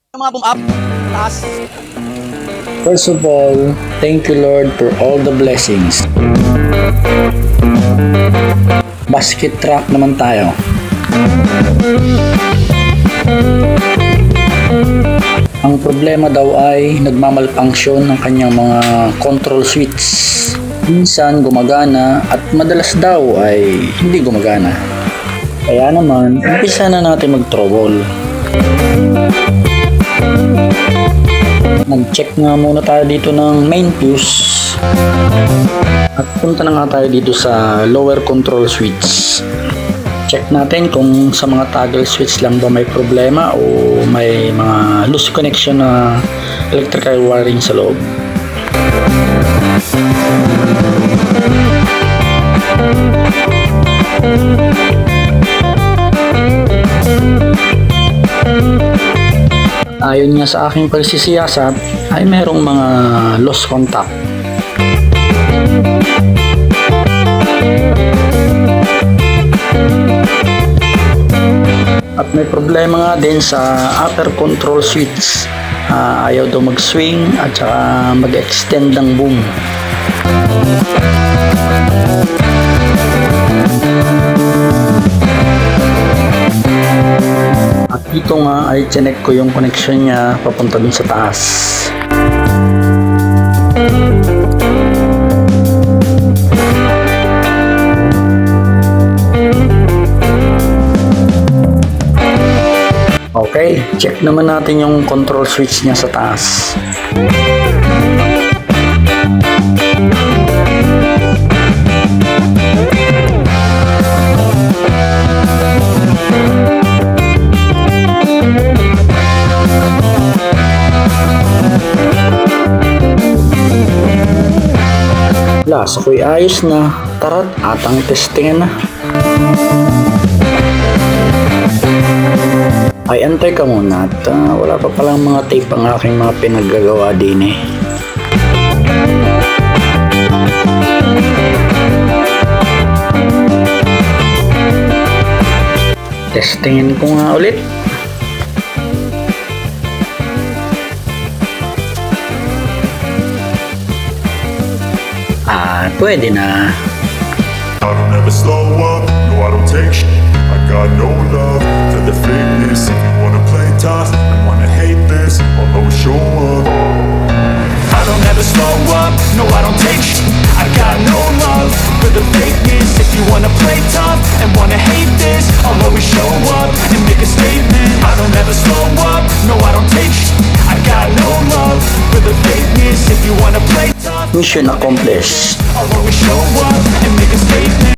Yung mga boom up, taas. First of all, thank you Lord for all the blessings. Basket truck naman tayo. Ang problema daw ay nagmamalfunction ng kanyang mga control switch. Minsan gumagana at madalas daw ay hindi gumagana. Kaya naman, umpisa na natin mag-trouble. Nag-check nga muna tayo dito ng main fuse. At punta na nga tayo dito sa lower control switch. Check natin kung sa mga toggle switch lang ba may problema o may mga loose connection na electrical wiring sa loob. Ayon nga sa aking pagsisiyasat ay merong mga lost contact. At may problema nga din sa upper control switch. Ayaw daw mag-swing at saka mag-extend ng boom. At dito nga ay chinek ko yung connection niya papunta dun sa taas. Okay, check naman natin yung control switch niya sa taas. Las, ako'y ayos na. Tara't atang testingan na. Ay, antay ka muna at wala pa palang mga tape ang aking mga pinaggagawa din eh. Testingin ko nga ulit. Pwede na. I don't ever slow up, no I don't take shit. I got no love for the fakeness. If you wanna play tough and wanna hate this, I'll always show up. I don't ever slow up, no I don't take shit. I got no love for the fakeness. If you wanna play tough and wanna hate this, I'll always show up and make a statement. I don't ever slow up, no I don't take shit. I got no love for the fakeness. If you wanna play tough, Mission accomplished. I'll always show up and make a statement.